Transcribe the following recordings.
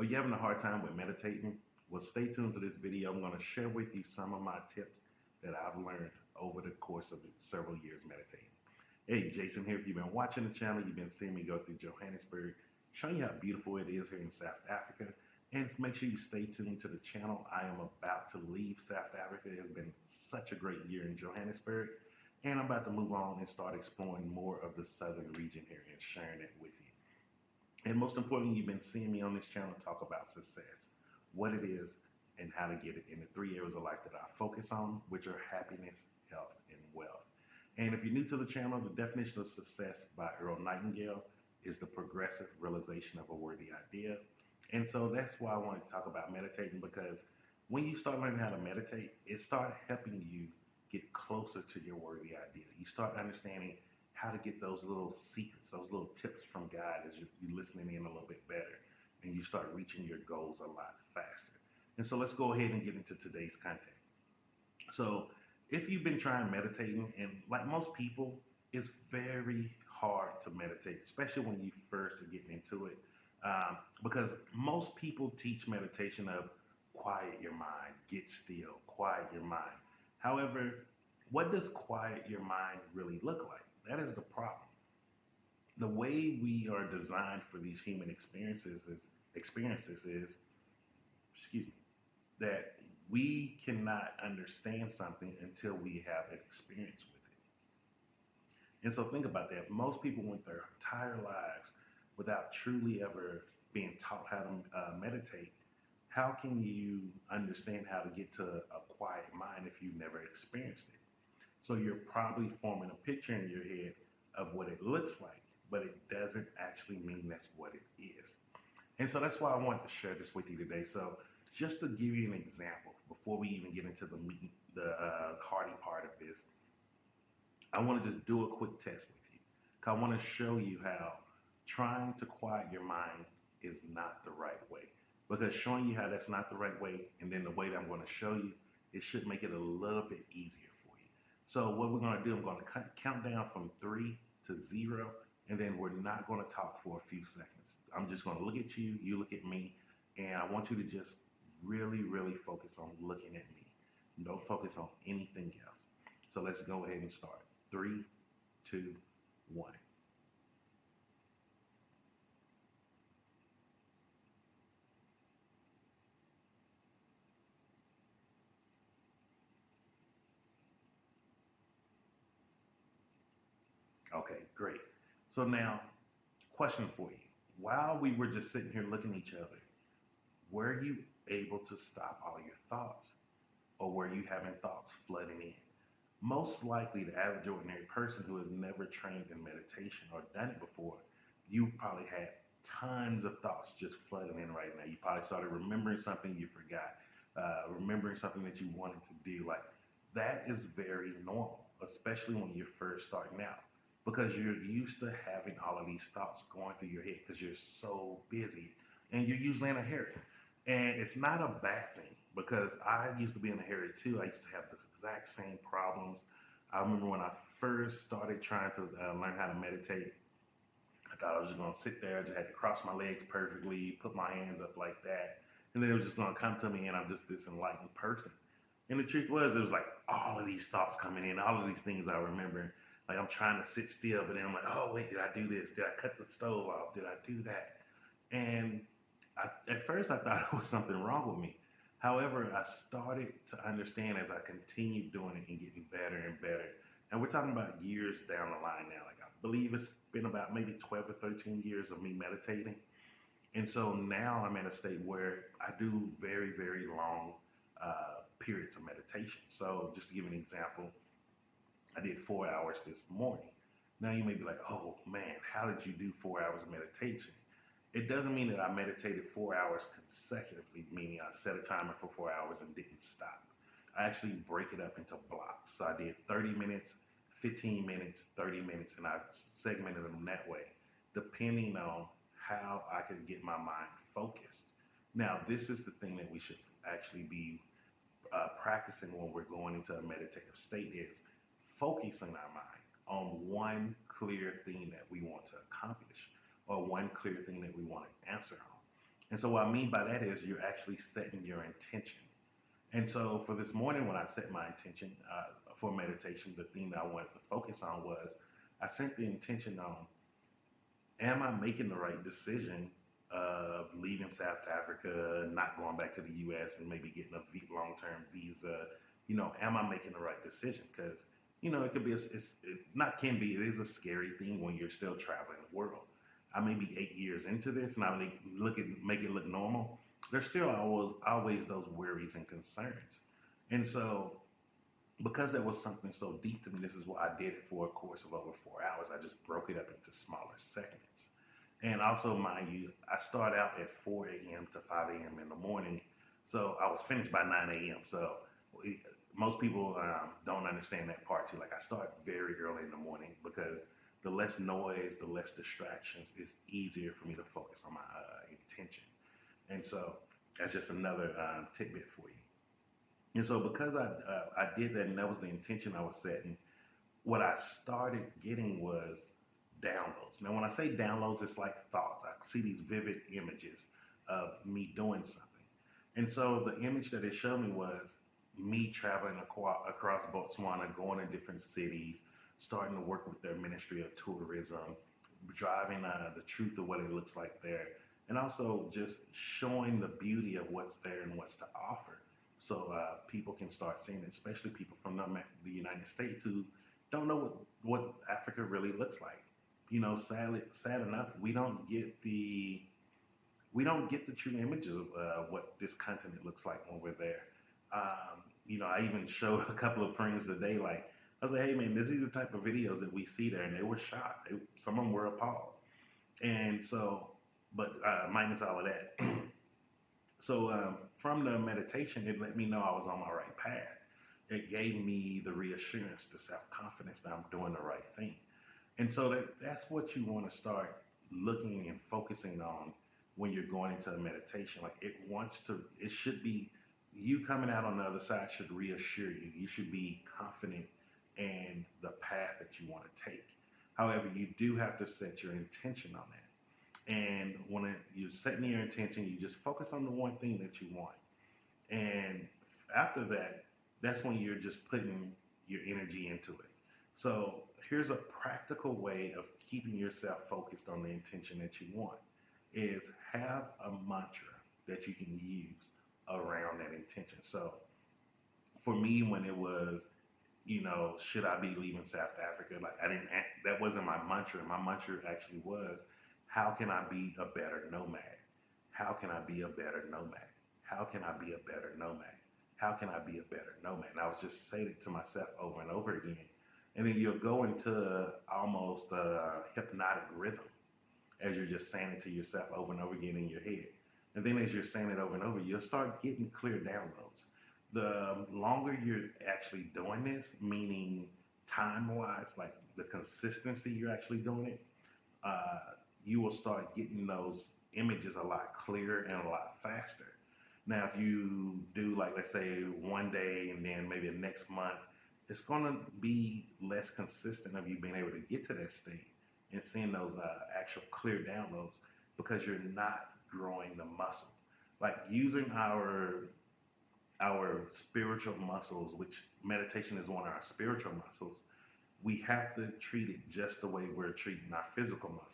Are you having a hard time with meditating? Well, stay tuned to this video. I'm going to share with you some of my tips that I've learned over the course of several years meditating. Hey, Jason here. If you've been watching the channel, you've been seeing me go through Johannesburg, showing you how beautiful it is here in South Africa. And make sure you stay tuned to the channel. I am about to leave South Africa. It has been such a great year in Johannesburg. And I'm about to move on and start exploring more of the southern region here and sharing it with you. And most importantly, you've been seeing me on this channel talk about success, what it is, and how to get it in the 3 areas of life that I focus on, which are happiness, health, and wealth. And if you're new to the channel, the definition of success by Earl Nightingale is the progressive realization of a worthy idea. And so that's why I want to talk about meditating, because when you start learning how to meditate, it starts helping you get closer to your worthy idea. You start understanding how to get those little secrets, those little tips from God as you're listening in a little bit better, and you start reaching your goals a lot faster. And so let's go ahead and get into today's content. So if you've been trying meditating, and like most people, it's very hard to meditate, especially when you first are getting into it, because most people teach meditation of quiet your mind, get still, quiet your mind. However, what does quiet your mind really look like? That is the problem. The way we are designed for these human experiences is, excuse me, that we cannot understand something until we have an experience with it. And so think about that. Most people went their entire lives without truly ever being taught how to meditate. How can you understand how to get to a quiet mind if you've never experienced it? So you're probably forming a picture in your head of what it looks like, but it doesn't actually mean that's what it is. And so that's why I wanted to share this with you today. So just to give you an example, before we even get into the hardy part of this, I want to just do a quick test with you. I want to show you how trying to quiet your mind is not the right way. Because showing you how that's not the right way, and then the way that I'm going to show you, it should make it a little bit easier for you. So what we're going to do, I'm going to count down from 3 to 0, and then we're not going to talk for a few seconds. I'm just going to look at you, you look at me, and I want you to just really, really focus on looking at me. Don't focus on anything else. So let's go ahead and start. 3, 2, 1. Okay, great. So now, question for you. While we were just sitting here looking at each other, were you able to stop all your thoughts? Or were you having thoughts flooding in? Most likely, the average ordinary person who has never trained in meditation or done it before, you probably had tons of thoughts just flooding in right now. You probably started remembering something you forgot, remembering something that you wanted to do. Like, that is very normal, especially when you're first starting out, because you're used to having all of these thoughts going through your head because you're so busy and you're usually in a hurry. And it's not a bad thing, because I used to be in a hurry too. I used to have the exact same problems. I remember when I first started trying to learn how to meditate, I thought I was just going to sit there. I just had to cross my legs perfectly, put my hands up like that, and then it was just going to come to me, and I'm just this enlightened person. And the truth was, it was like all of these thoughts coming in, all of these things I remember. Like, I'm trying to sit still, but then I'm like, oh, wait, did I do this? Did I cut the stove off? Did I do that? And at first, I thought it was something wrong with me. However, I started to understand as I continued doing it and getting better and better. And we're talking about years down the line now. Like, I believe it's been about maybe 12 or 13 years of me meditating. And so now I'm in a state where I do very, very long periods of meditation. So just to give you an example, I did 4 hours this morning. Now you may be like, oh man, how did you do 4 hours of meditation? It doesn't mean that I meditated 4 hours consecutively, meaning I set a timer for 4 hours and didn't stop. I actually break it up into blocks. So I did 30 minutes, 15 minutes, 30 minutes, and I segmented them that way, depending on how I could get my mind focused. Now, this is the thing that we should actually be practicing when we're going into a meditative state, is focusing our mind on one clear thing that we want to accomplish, or one clear thing that we want to answer on. And so what I mean by that is you're actually setting your intention. And so for this morning, when I set my intention for meditation, the thing that I wanted to focus on was I set the intention on, am I making the right decision of leaving South Africa, not going back to the U.S. and maybe getting a long-term visa? Am I making the right decision? Because, it could be, not can be, it is a scary thing when you're still traveling the world. I may be 8 years into this and I make it look normal. There's still always those worries and concerns. And so, because that was something so deep to me, this is why I did it for a course of over 4 hours. I just broke it up into smaller segments. And also, mind you, I start out at 4 a.m. to 5 a.m. in the morning. So I was finished by 9 a.m. So most people don't understand that part too. Like, I start very early in the morning because the less noise, the less distractions, it's easier for me to focus on my intention. And so that's just another tidbit for you. And so because I did that and that was the intention I was setting, what I started getting was downloads. Now, when I say downloads, it's like thoughts. I see these vivid images of me doing something. And so the image that it showed me was me traveling across Botswana, going to different cities, starting to work with their Ministry of Tourism, driving the truth of what it looks like there, and also just showing the beauty of what's there and what's to offer. So people can start seeing it, especially people from the United States who don't know what Africa really looks like. Sad enough, we don't get the true images of what this continent looks like when we're there. I even showed a couple of friends today, like, I was like, hey man, these are the type of videos that we see there, and they were shocked. Some of them were appalled. And so, but minus all of that. So from the meditation, it let me know I was on my right path. It gave me the reassurance, the self-confidence that I'm doing the right thing. And so that's what you want to start looking and focusing on when you're going into a meditation. Like, it should be, you coming out on the other side should reassure you. You should be confident in the path that you want to take. However, you do have to set your intention on that. And when you're setting your intention, you just focus on the one thing that you want. And after that, that's when you're just putting your energy into it. So here's a practical way of keeping yourself focused on the intention that you want, is have a mantra that you can use around that intention. So for me, when it was, should I be leaving South Africa? Like, that wasn't my mantra. My mantra actually was, how can I be a better nomad? How can I be a better nomad? How can I be a better nomad? How can I be a better nomad? And I was just saying it to myself over and over again. And then you'll go into almost a hypnotic rhythm as you're just saying it to yourself over and over again in your head. And then as you're saying it over and over, you'll start getting clear downloads. The longer you're actually doing this, meaning time-wise, like the consistency you're actually doing it, you will start getting those images a lot clearer and a lot faster. Now, if you do, like, let's say 1 day and then maybe the next month, it's going to be less consistent of you being able to get to that state and seeing those actual clear downloads, because you're not growing the muscle. Like, using our spiritual muscles, which meditation is one of our spiritual muscles, we have to treat it just the way we're treating our physical muscles.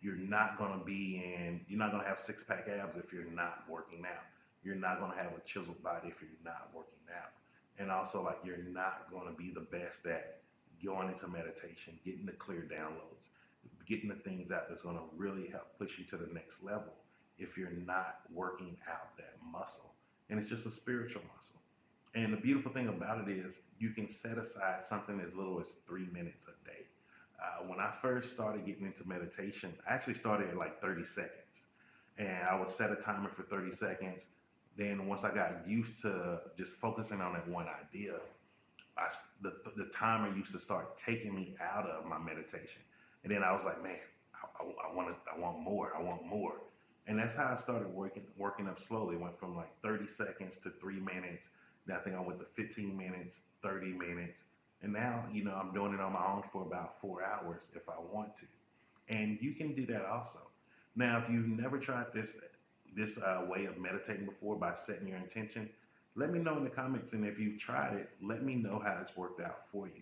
You're not going to have six-pack abs if you're not working out. You're not going to have a chiseled body if you're not working out. And also, like, you're not going to be the best at going into meditation, getting the clear downloads, getting the things out that's going to really help push you to the next level if you're not working out that muscle. And it's just a spiritual muscle. And the beautiful thing about it is you can set aside something as little as 3 minutes a day. When I first started getting into meditation, I actually started at like 30 seconds. And I would set a timer for 30 seconds. Then once I got used to just focusing on that one idea, the timer used to start taking me out of my meditation. And then I was like, man, I want more. And that's how I started working up slowly. It went from like 30 seconds to 3 minutes. Then I think I went to 15 minutes, 30 minutes. And now, I'm doing it on my own for about 4 hours if I want to. And you can do that also. Now, if you've never tried this this way of meditating before by setting your intention, let me know in the comments. And if you've tried it, let me know how it's worked out for you.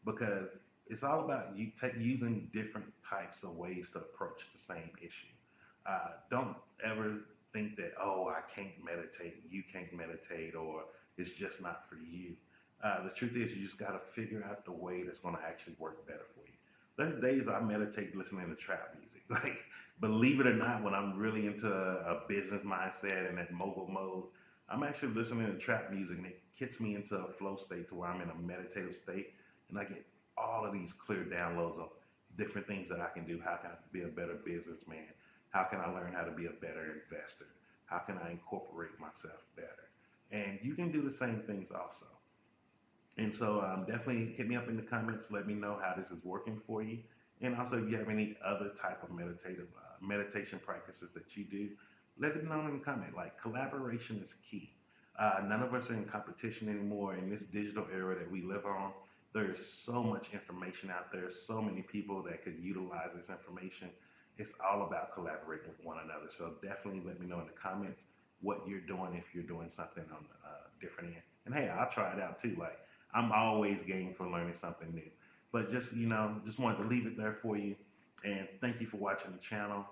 Because it's all about you using different types of ways to approach the same issue. Don't ever think that, oh, I can't meditate, you can't meditate, or it's just not for you. The truth is, you just got to figure out the way that's going to actually work better for you. There's days I meditate listening to trap music. Like, believe it or not, when I'm really into a business mindset and that mobile mode, I'm actually listening to trap music, and it gets me into a flow state to where I'm in a meditative state, and I get all of these clear downloads of different things that I can do. How can I be a better businessman? How can I learn how to be a better investor? How can I incorporate myself better? And you can do the same things also. And so definitely hit me up in the comments. Let me know how this is working for you. And also, if you have any other type of meditation practices that you do, let me know in the comment. Like, collaboration is key. None of us are in competition anymore in this digital era that we live on. There is so much information out there, so many people that could utilize this information. It's all about collaborating with one another. So definitely let me know in the comments what you're doing, if you're doing something on a different end. And hey, I'll try it out too. Like, I'm always game for learning something new. But just wanted to leave it there for you. And thank you for watching the channel.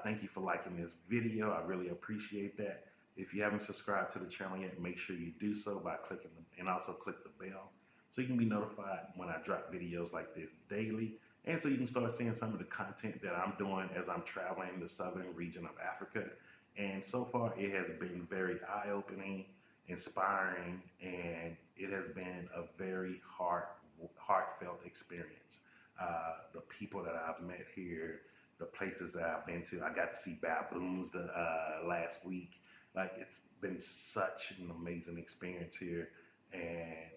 Thank you for liking this video. I really appreciate that. If you haven't subscribed to the channel yet, make sure you do so by clicking and also click the bell, so you can be notified when I drop videos like this daily. And so you can start seeing some of the content that I'm doing as I'm traveling the southern region of Africa. And so far, it has been very eye-opening, inspiring, and it has been a very heartfelt experience. The people that I've met here, the places that I've been to. I got to see baboons last week. Like, it's been such an amazing experience here, and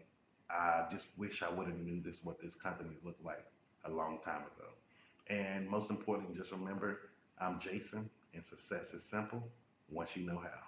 I just wish I would have knew what this continent looked like a long time ago. And most importantly, just remember, I'm Jason, and success is simple once you know how.